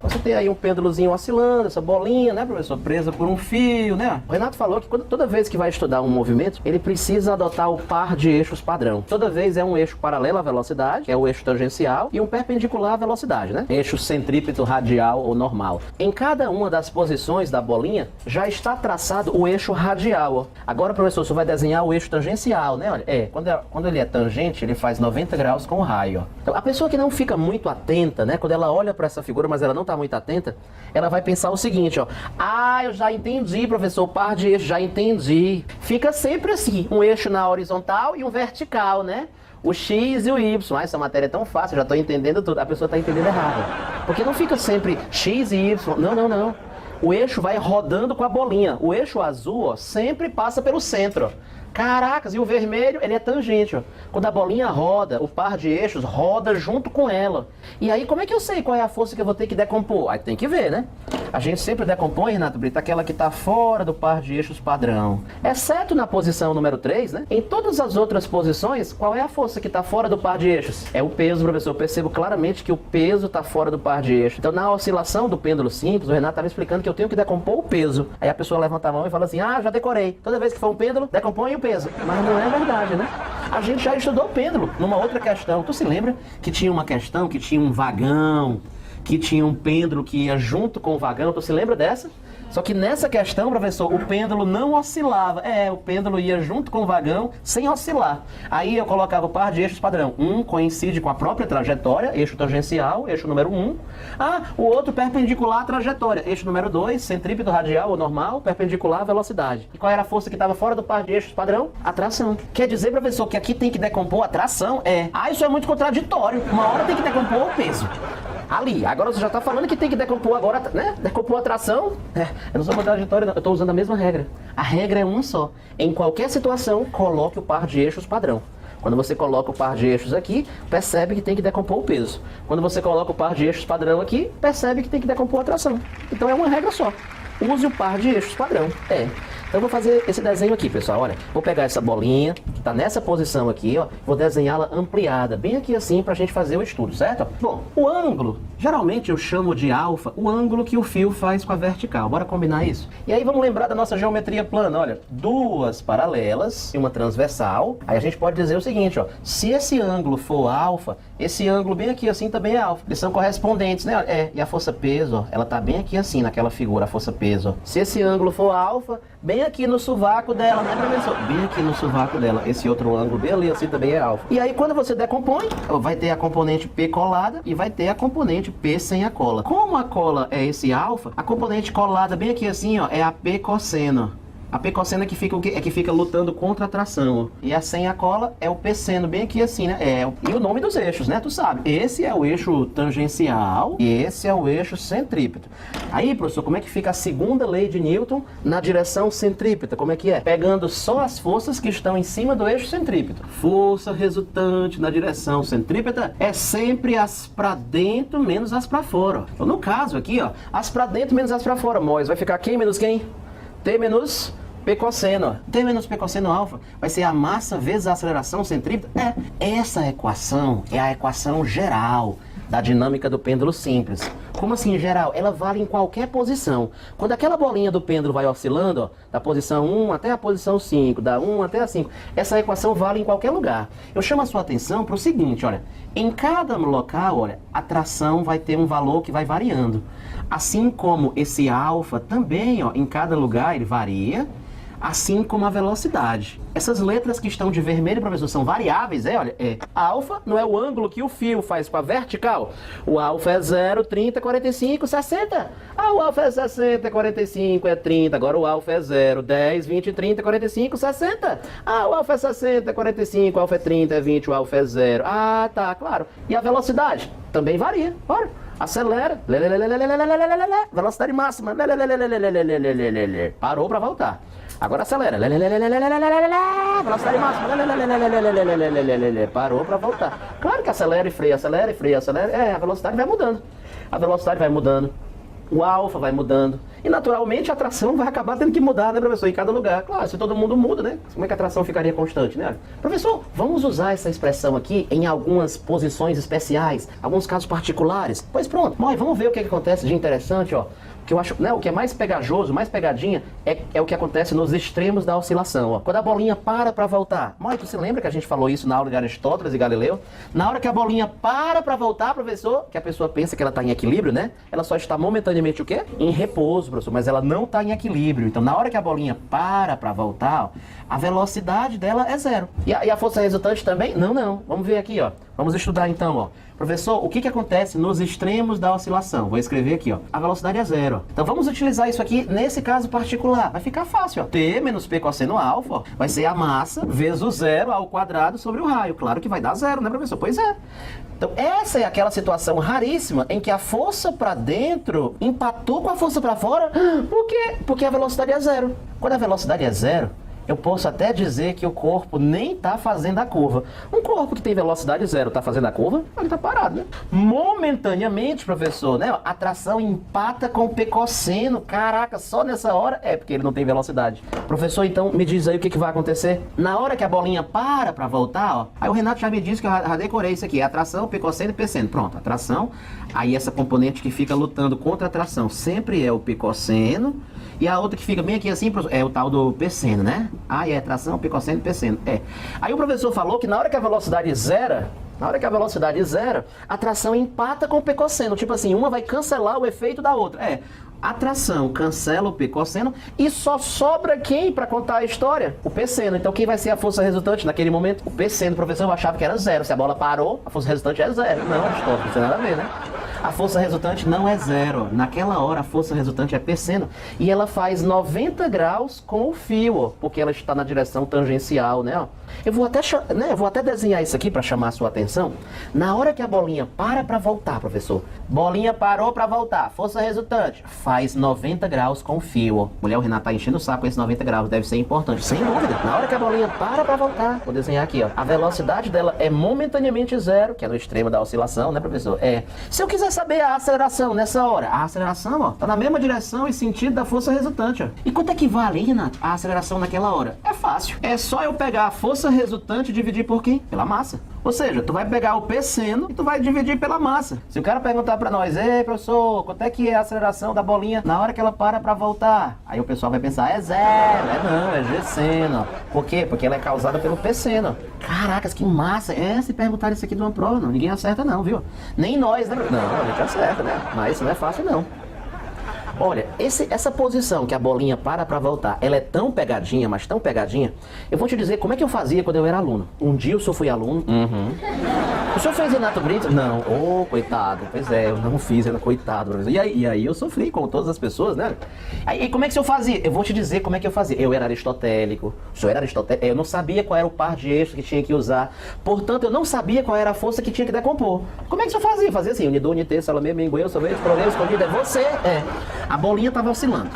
Você tem aí um pêndulozinho oscilando, essa bolinha, né, professor? Presa por um fio, né? O Renato falou que toda vez que vai estudar um movimento, ele precisa adotar o par de eixos padrão. Toda vez é um eixo paralelo à velocidade, que é o eixo tangencial, e um perpendicular à velocidade, né? Eixo centrípeto, radial ou normal. Em cada uma das posições da bolinha, já está traçado o eixo radial, ó. Agora, professor, você vai desenhar o eixo tangencial, né? Olha, quando ele é tangente, ele faz 90 graus com o raio, ó. Então, a pessoa que não fica muito atenta, né? Quando ela olha para essa figura, mas ela não está muito atenta, ela vai pensar o seguinte, ó. Ah, eu já entendi, professor, par de eixo, já entendi. Fica sempre assim, um eixo na horizontal e um vertical, né? O X e o Y. Ah, essa matéria é tão fácil, eu já estou entendendo tudo. A pessoa está entendendo errado. Porque não fica sempre X e Y. Não, não, não. O eixo vai rodando com a bolinha. O eixo azul, ó, sempre passa pelo centro, ó. Caracas, e o vermelho, ele é tangente, ó. Quando a bolinha roda, o par de eixos roda junto com ela. E aí, como é que eu sei qual é a força que eu vou ter que decompor? Aí tem que ver, né? A gente sempre decompõe, Renato Brito, aquela que está fora do par de eixos padrão. Exceto na posição número 3, né? Em todas as outras posições, qual é a força que está fora do par de eixos? É o peso, professor. Eu percebo claramente que o peso está fora do par de eixos. Então, na oscilação do pêndulo simples, o Renato estava explicando que eu tenho que decompor o peso. Aí a pessoa levanta a mão e fala assim, ah, já decorei. Toda vez que for um pêndulo, decompõe o peso. Mas não é verdade, né? A gente já estudou pêndulo numa outra questão. Tu se lembra que tinha uma questão que tinha um vagão, que tinha um pêndulo que ia junto com o vagão? Tu se lembra dessa? Só que nessa questão, professor, o pêndulo não oscilava. O pêndulo ia junto com o vagão sem oscilar. Aí eu colocava o par de eixos padrão. Um coincide com a própria trajetória, eixo tangencial, eixo número 1. Ah, o outro perpendicular à trajetória, eixo número 2, centrípeto radial ou normal, perpendicular à velocidade. E qual era a força que estava fora do par de eixos padrão? A tração. Quer dizer, professor, que aqui tem que decompor a tração? Ah, isso é muito contraditório. Uma hora tem que decompor o peso. Ali, agora você já está falando que tem que decompor agora, né? Decompor a tração. Eu não sou contraditório, não. Eu estou usando a mesma regra. A regra é uma só. Em qualquer situação, coloque o par de eixos padrão. Quando você coloca o par de eixos aqui, percebe que tem que decompor o peso. Quando você coloca o par de eixos padrão aqui, percebe que tem que decompor a tração. Então é uma regra só. Use o par de eixos padrão. Então eu vou fazer esse desenho aqui, pessoal. Olha, vou pegar essa bolinha, que está nessa posição aqui, ó. Vou desenhá-la ampliada, bem aqui assim, para a gente fazer o estudo, certo? Bom, o ângulo, geralmente eu chamo de alfa, o ângulo que o fio faz com a vertical. Bora combinar isso? E aí vamos lembrar da nossa geometria plana, olha. Duas paralelas e uma transversal. Aí a gente pode dizer o seguinte, ó. Se esse ângulo for alfa, esse ângulo bem aqui assim também é alfa. Eles são correspondentes, né? E a força peso, ó, ela tá bem aqui assim, naquela figura, a força peso, ó. Se esse ângulo for alfa, bem aqui no sovaco dela, né, professor? Bem aqui no sovaco dela. Esse outro ângulo bem ali assim também é alfa. E aí quando você decompõe, vai ter a componente P colada e vai ter a componente P sem a cola. Como a cola é esse alfa, a componente colada bem aqui assim, ó, é a P cosseno. A P cosseno é que fica o quê? É que fica lutando contra a tração. E a sem a cola é o P seno, bem aqui assim, né? E o nome dos eixos, né? Tu sabe. Esse é o eixo tangencial e esse é o eixo centrípeto. Aí, professor, como é que fica a segunda lei de Newton na direção centrípeta? Como é que é? Pegando só as forças que estão em cima do eixo centrípeto. Força resultante na direção centrípeta é sempre as pra dentro menos as pra fora. Ó. Então, no caso aqui, ó, as pra dentro menos as pra fora. Mois, vai ficar quem menos quem? T menos P cosseno. T menos P cosseno alfa vai ser a massa vezes a aceleração centrípeta. Essa equação é a equação geral da dinâmica do pêndulo simples. Como assim geral? Ela vale em qualquer posição. Quando aquela bolinha do pêndulo vai oscilando, ó, da posição 1 até a posição 5, da 1 até a 5, essa equação vale em qualquer lugar. Eu chamo a sua atenção para o seguinte, olha, em cada local, olha, a tração vai ter um valor que vai variando. Assim como esse alfa também, ó, em cada lugar ele varia, assim como a velocidade. Essas letras que estão de vermelho, professor, são variáveis, olha, alfa não é o ângulo que o fio faz com a vertical. O alfa é 0, 30, 45, 60. O alfa é 60, 45, é 30. Agora o alfa é 0, 10, 20, 30, 45, 60. O alfa é 60, 45, o alfa é 30, é 20, o alfa é 0. Tá, claro. E a velocidade? Também varia, bora. Acelera, velocidade máxima, parou para voltar. Agora acelera, velocidade máxima, parou para voltar. Claro que acelera e freia, acelera e freia, acelera. A velocidade vai mudando. A velocidade vai mudando. O alfa vai mudando. E naturalmente a atração vai acabar tendo que mudar, né, professor, em cada lugar. Claro, se todo mundo muda, né? Como é que a atração ficaria constante, né? Professor, vamos usar essa expressão aqui em algumas posições especiais, alguns casos particulares. Pois pronto, vamos ver o que acontece de interessante, ó. O que eu acho, né, o que é mais pegajoso, mais pegadinha, é o que acontece nos extremos da oscilação, ó. Quando a bolinha para voltar. Tu se lembra que a gente falou isso na aula de Aristóteles e Galileu? Na hora que a bolinha para voltar, professor, que a pessoa pensa que ela está em equilíbrio, né? Ela só está momentaneamente o quê? Em repouso, professor, mas ela não está em equilíbrio. Então, na hora que a bolinha para voltar, ó, a velocidade dela é zero. E a força resultante também? Não. Vamos ver aqui, ó. Vamos estudar então, ó. Professor, o que acontece nos extremos da oscilação? Vou escrever aqui, ó. A velocidade é zero. Então vamos utilizar isso aqui nesse caso particular. Vai ficar fácil, ó. T menos P cosseno alfa, ó, vai ser a massa vezes o zero ao quadrado sobre o raio. Claro que vai dar zero, né, professor? Pois é. Então essa é aquela situação raríssima em que a força para dentro empatou com a força para fora. Por quê? Porque a velocidade é zero. Quando a velocidade é zero, eu posso até dizer que o corpo nem está fazendo a curva. Um corpo que tem velocidade zero está fazendo a curva? Ele está parado, né? Momentaneamente, professor, né? A atração empata com o P cosseno. Caraca, só nessa hora? É, porque ele não tem velocidade. Professor, então me diz aí o que vai acontecer. Na hora que a bolinha para voltar, ó. Aí o Renato já me disse que eu já decorei isso aqui. Atração, P cosseno e P seno. Pronto, atração. Aí essa componente que fica lutando contra a atração sempre é o P cosseno. E a outra que fica bem aqui assim é o tal do P seno, né? É atração, P cosseno e P seno. Aí o professor falou que na hora que a velocidade zera, a atração empata com o P cosseno. Tipo assim, uma vai cancelar o efeito da outra. Atração cancela o P cosseno e só sobra quem para contar a história? O P seno. Então quem vai ser a força resultante naquele momento? O P seno. O professor achava que era zero. Se a bola parou, a força resultante é zero. Não, Aristóteles, não tem nada a ver, né? A força resultante não é zero. Naquela hora a força resultante é P seno e ela faz 90 graus com o fio, ó, porque ela está na direção tangencial, né? Ó. Eu vou até desenhar isso aqui para chamar a sua atenção. Na hora que a bolinha para voltar, professor. Bolinha parou para voltar. Força resultante faz 90 graus com o fio, ó. Mulher, o Renato tá enchendo o saco com esses 90 graus. Deve ser importante, sem dúvida. Na hora que a bolinha para voltar, vou desenhar aqui, ó. A velocidade dela é momentaneamente zero, que é no extremo da oscilação, né, professor? Se eu quiser saber a aceleração nessa hora, a aceleração, ó, tá na mesma direção e sentido da força resultante, ó. E quanto é que vale, hein, Renato, a aceleração naquela hora? É fácil. É só eu pegar a força resultante e dividir por quem? Pela massa. Ou seja, tu vai pegar o P seno e tu vai dividir pela massa. Se o cara perguntar pra nós, ei, professor, quanto é que é a aceleração da bolinha na hora que ela para voltar? Aí o pessoal vai pensar, é zero. Não, é G seno. Por quê? Porque ela é causada pelo P seno. Caracas, que massa. Se perguntar isso aqui de uma prova, não, ninguém acerta não, viu? Nem nós, né? Não, a gente acerta, né? Mas isso não é fácil não. Olha, essa posição que a bolinha para voltar, ela é tão pegadinha, mas tão pegadinha. Eu vou te dizer como é que eu fazia quando eu era aluno. Um dia eu só fui aluno. O senhor fez Renato Brito? Não. Coitado. Pois é, eu não fiz, coitado. E aí eu sofri, como todas as pessoas, né? Aí como é que o senhor fazia? Eu vou te dizer como é que eu fazia. Eu era aristotélico. O senhor era aristotélico. Eu não sabia qual era o par de eixos que tinha que usar. Portanto, eu não sabia qual era a força que tinha que decompor. Como é que o senhor fazia? Fazia assim, unidu, unité, salame, mingueu, sorvete, problema, escondido. É você. A bolinha estava oscilando.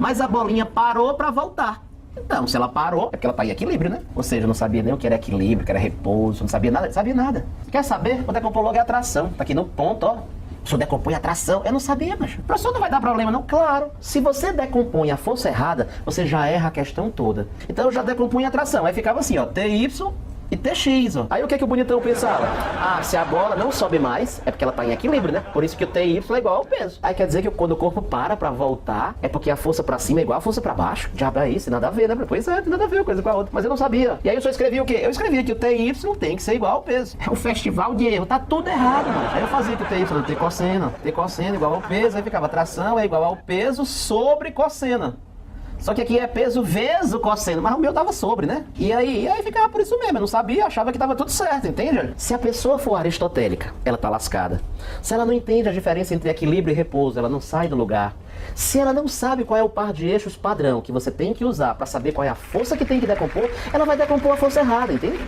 Mas a bolinha parou para voltar. Então, se ela parou, é porque ela está em equilíbrio, né? Ou seja, não sabia nem o que era equilíbrio, o que era repouso, não sabia nada. Quer saber? Vou decompor logo a atração. Tá aqui no ponto, ó. O senhor decompõe a atração. Eu não sabia, mas o professor não vai dar problema, não? Claro. Se você decompõe a força errada, você já erra a questão toda. Então eu já decompunha a atração. Aí ficava assim, ó, TY e TX, ó. Aí o que é que o bonitão pensava? Se a bola não sobe mais, é porque ela tá em equilíbrio, né? Por isso que o TY é igual ao peso. Aí quer dizer que quando o corpo para voltar, é porque a força pra cima é igual a força pra baixo. Diabo é isso, nada a ver, né? Pois é, tem nada a ver uma coisa com a outra. Mas eu não sabia. E aí eu só escrevi o quê? Eu escrevi que o TY tem que ser igual ao peso. É um festival de erro, tá tudo errado, mano. Aí eu fazia que o TY era T cosseno igual ao peso, aí ficava tração é igual ao peso sobre cosseno. Só que aqui é peso vezes o cosseno, mas o meu dava sobre, né? E aí ficava por isso mesmo, eu não sabia, achava que tava tudo certo, entende? Se a pessoa for aristotélica, ela tá lascada. Se ela não entende a diferença entre equilíbrio e repouso, ela não sai do lugar. Se ela não sabe qual é o par de eixos padrão que você tem que usar para saber qual é a força que tem que decompor, ela vai decompor a força errada, entende?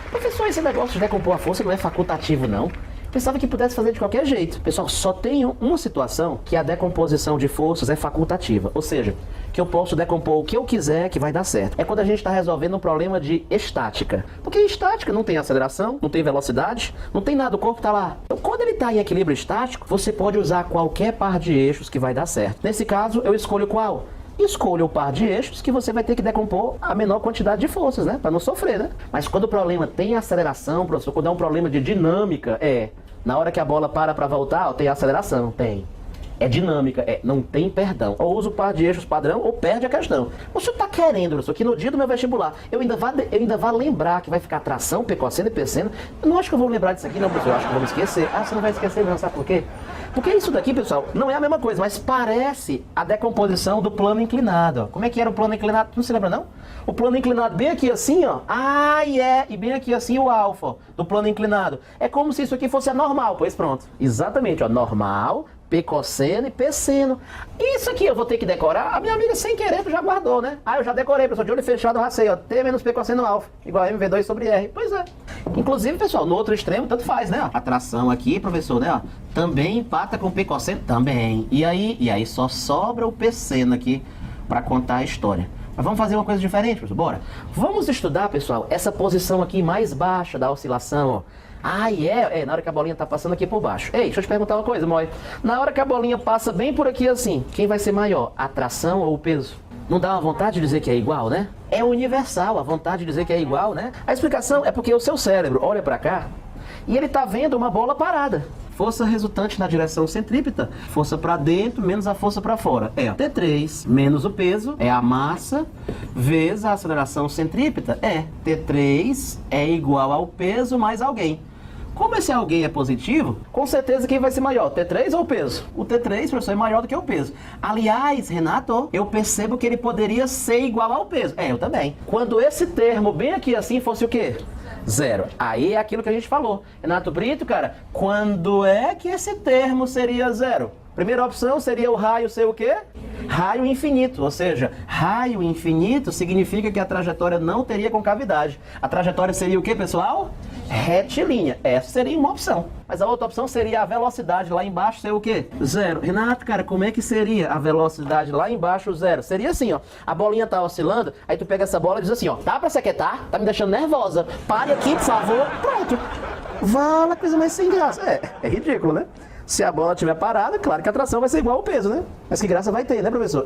Professor, esse negócio de decompor a força não é facultativo, não. Pensava que pudesse fazer de qualquer jeito. Pessoal, só tem uma situação que a decomposição de forças é facultativa. Ou seja, que eu posso decompor o que eu quiser que vai dar certo. É quando a gente está resolvendo um problema de estática. Porque estática não tem aceleração, não tem velocidade, não tem nada, o corpo está lá. Então, quando ele está em equilíbrio estático, você pode usar qualquer par de eixos que vai dar certo. Nesse caso, eu escolho qual? Escolha o par de eixos que você vai ter que decompor a menor quantidade de forças, né? Para não sofrer, né? Mas quando o problema tem aceleração, professor, quando é um problema de dinâmica, na hora que a bola para voltar, ó, tem aceleração, tem. É dinâmica, não tem perdão. Ou usa o par de eixos padrão ou perde a questão. O senhor está querendo, professor, que no dia do meu vestibular eu ainda vá lembrar que vai ficar tração, pecosseno e peceno? Eu não acho que eu vou lembrar disso aqui, não, professor. Eu acho que eu vou me esquecer. Ah, você não vai esquecer, não, sabe por quê? Porque isso daqui, pessoal, não é a mesma coisa, mas parece a decomposição do plano inclinado. Ó. Como é que era o plano inclinado? Não se lembra, não? O plano inclinado bem aqui assim, ó. E bem aqui assim o alfa, ó, do plano inclinado. É como se isso aqui fosse a normal. Pois pronto. Exatamente, ó. Normal, pecosseno e peceno. Isso aqui eu vou ter que decorar. A minha amiga, sem querer, já guardou, né? Eu já decorei, pessoal. De olho fechado, eu racei, ó. T menos pecosseno alfa, igual a MV2 sobre R. Pois é. Inclusive, pessoal, no outro extremo, tanto faz, né? A tração aqui, professor, né? Ó, também empata com pecosseno. Também. E aí só sobra o peceno aqui para contar a história. Mas vamos fazer uma coisa diferente, professor. Bora. Vamos estudar, pessoal, essa posição aqui mais baixa da oscilação, ó. Na hora que a bolinha tá passando aqui por baixo. Ei, deixa eu te perguntar uma coisa, Moi. Na hora que a bolinha passa bem por aqui assim, quem vai ser maior? A tração ou o peso? Não dá uma vontade de dizer que é igual, né? É universal a vontade de dizer que é igual, né? A explicação é porque o seu cérebro olha pra cá e ele tá vendo uma bola parada. Força resultante na direção centrípeta, força para dentro menos a força para fora. T3 menos o peso é a massa vezes a aceleração centrípeta. T3 é igual ao peso mais alguém. Como esse alguém é positivo, com certeza quem vai ser maior, T3 ou o peso? O T3, professor, é maior do que o peso. Aliás, Renato, eu percebo que ele poderia ser igual ao peso. Eu também. Quando esse termo bem aqui assim fosse o quê? 0. Aí é aquilo que a gente falou. Renato Brito, cara, quando é que esse termo seria 0? Primeira opção seria o raio ser o quê? Raio infinito, ou seja, raio infinito significa que a trajetória não teria concavidade. A trajetória seria o quê, pessoal? Retilínea. Essa seria uma opção. Mas a outra opção seria a velocidade lá embaixo ser o quê? 0. Renato, cara, como é que seria a velocidade lá embaixo 0? Seria assim, ó. A bolinha tá oscilando, aí tu pega essa bola e diz assim, ó. Tá pra sequetar? Tá me deixando nervosa. Pare aqui, por favor. Pronto. Vala, coisa mais sem graça. É ridículo, né? Se a bola estiver parada, claro que a tração vai ser igual ao peso, né? Mas que graça vai ter, né, professor?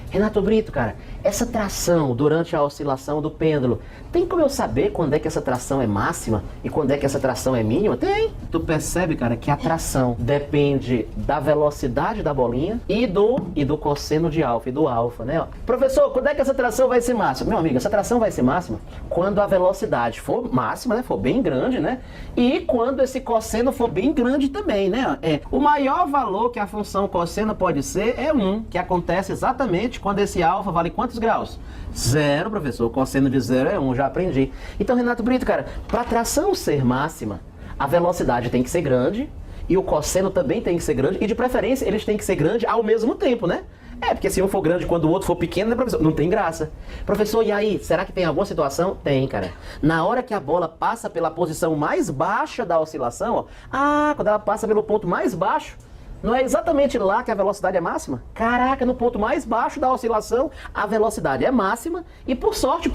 Renato Brito, cara, essa tração durante a oscilação do pêndulo, tem como eu saber quando é que essa tração é máxima e quando é que essa tração é mínima? Tem! Tu percebe, cara, que a tração depende da velocidade da bolinha e do cosseno de alfa, e do alfa, né? Professor, quando é que essa tração vai ser máxima? Meu amigo, essa tração vai ser máxima quando a velocidade for máxima, né? For bem grande, né? E quando esse cosseno for bem grande também, né? O maior valor que a função cosseno pode ser é 1, que acontece exatamente quando esse alfa vale quantos graus? 0, professor. O cosseno de 0 é 1, já aprendi. Então, Renato Brito, cara, para a tração ser máxima, a velocidade tem que ser grande e o cosseno também tem que ser grande e, de preferência, eles têm que ser grandes ao mesmo tempo, né? Porque se um for grande quando o outro for pequeno, né, professor? Não tem graça. Professor, e aí? Será que tem alguma situação? Tem, cara. Na hora que a bola passa pela posição mais baixa da oscilação, ó, quando ela passa pelo ponto mais baixo, não é exatamente lá que a velocidade é máxima? Caraca, no ponto mais baixo da oscilação, a velocidade é máxima e por sorte,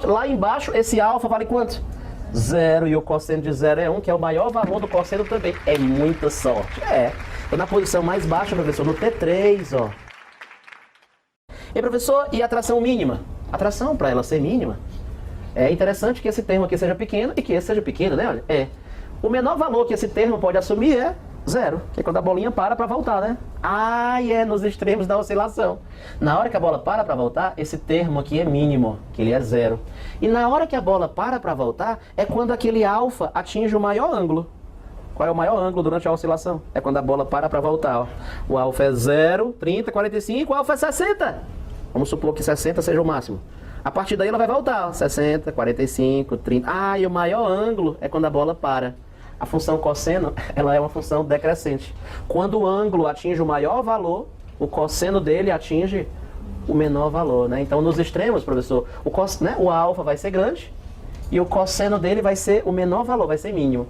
lá embaixo, esse alfa vale quanto? 0, e o cosseno de 0 é 1, que é o maior valor do cosseno também. É muita sorte. Tô na posição mais baixa, professor, no T3, ó. E professor, e a tração mínima? A tração, para ela ser mínima, é interessante que esse termo aqui seja pequeno e que esse seja pequeno, né? Olha, o menor valor que esse termo pode assumir é 0, que é quando a bolinha para voltar, né? Nos extremos da oscilação. Na hora que a bola para voltar, esse termo aqui é mínimo, que ele é 0. E na hora que a bola para voltar, é quando aquele alfa atinge o maior ângulo. Qual é o maior ângulo durante a oscilação? É quando a bola para voltar, ó. O alfa é 0, 30, 45, o alfa é 60. Vamos supor que 60 seja o máximo. A partir daí ela vai voltar, ó. 60, 45, 30. E o maior ângulo é quando a bola para. A função cosseno, ela é uma função decrescente. Quando o ângulo atinge o maior valor, o cosseno dele atinge o menor valor, né? Então, nos extremos, professor, o alfa vai ser grande e o cosseno dele vai ser o menor valor, vai ser mínimo.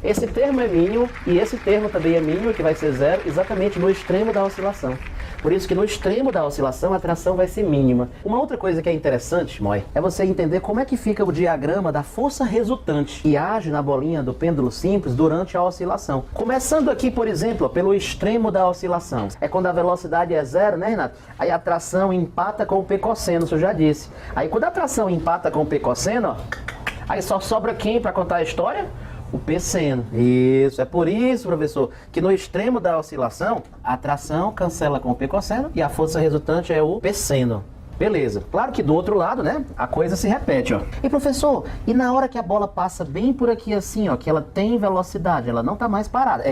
Esse termo é mínimo e esse termo também é mínimo, que vai ser zero, exatamente no extremo da oscilação. Por isso que no extremo da oscilação a tração vai ser mínima. Uma outra coisa que é interessante, Moi, é você entender como é que fica o diagrama da força resultante que age na bolinha do pêndulo simples durante a oscilação. Começando aqui, por exemplo, pelo extremo da oscilação. É quando a velocidade é zero, né, Renato? Aí a tração empata com o P cosseno, isso eu já disse. Aí quando a tração empata com o P cosseno, ó, aí só sobra quem para contar a história? O P seno. Isso, é por isso, professor, que no extremo da oscilação, a tração cancela com o P cosseno e a força resultante é o P seno. Beleza. Claro que do outro lado, né, a coisa se repete, ó. E professor, e na hora que a bola passa bem por aqui assim, ó, que ela tem velocidade, ela não tá mais parada.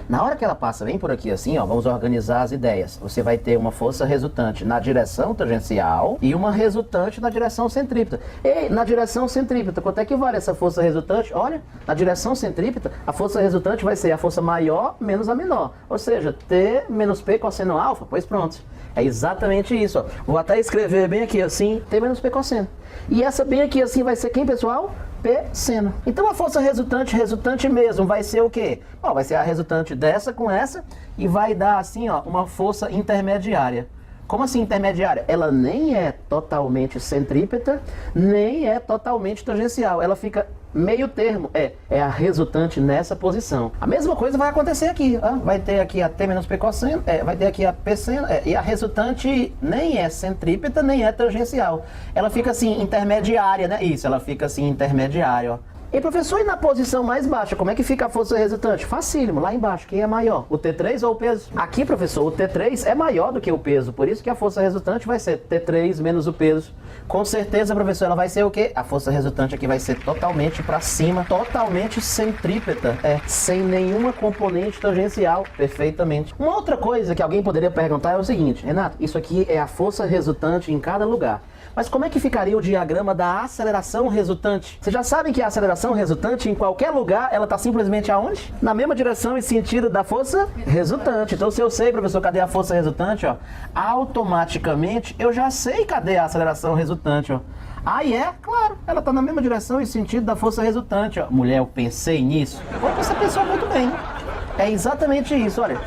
Na hora que ela passa bem por aqui assim, ó, vamos organizar as ideias. Você vai ter uma força resultante na direção tangencial e uma resultante na direção centrípeta. E na direção centrípeta, quanto é que vale essa força resultante? Olha, na direção centrípeta, a força resultante vai ser a força maior menos a menor. Ou seja, T menos P cosseno alfa. Pois pronto. É exatamente isso, ó. Vou até escrever bem aqui assim, T menos P cosseno. E essa bem aqui assim vai ser quem, pessoal? P seno. Então a força resultante mesmo, vai ser o quê? Bom, vai ser a resultante dessa com essa e vai dar assim, ó, uma força intermediária. Como assim intermediária? Ela nem é totalmente centrípeta, nem é totalmente tangencial. Ela fica meio termo, é a resultante nessa posição. A mesma coisa vai acontecer aqui, ó. Vai ter aqui a T menos P cosseno, vai ter aqui a P seno, e a resultante nem é centrípeta, nem é tangencial. Ela fica assim, intermediária, né? Isso, ela fica assim, intermediária, ó. E professor, e na posição mais baixa, como é que fica a força resultante? Facílimo, lá embaixo, quem é maior? O T3 ou o peso? Aqui, professor, o T3 é maior do que o peso, por isso que a força resultante vai ser T3 menos o peso. Com certeza, professor, ela vai ser o quê? A força resultante aqui vai ser totalmente para cima, totalmente centrípeta, sem nenhuma componente tangencial, perfeitamente. Uma outra coisa que alguém poderia perguntar é o seguinte, Renato, isso aqui é a força resultante em cada lugar. Mas como é que ficaria o diagrama da aceleração resultante? Vocês já sabem que a aceleração resultante, em qualquer lugar, ela está simplesmente aonde? Na mesma direção e sentido da força resultante. Então, se eu sei, professor, cadê a força resultante, ó, automaticamente eu já sei cadê a aceleração resultante, ó. Claro, ela está na mesma direção e sentido da força resultante, ó. Mulher, eu pensei nisso. Você pensou muito bem. É exatamente isso, olha.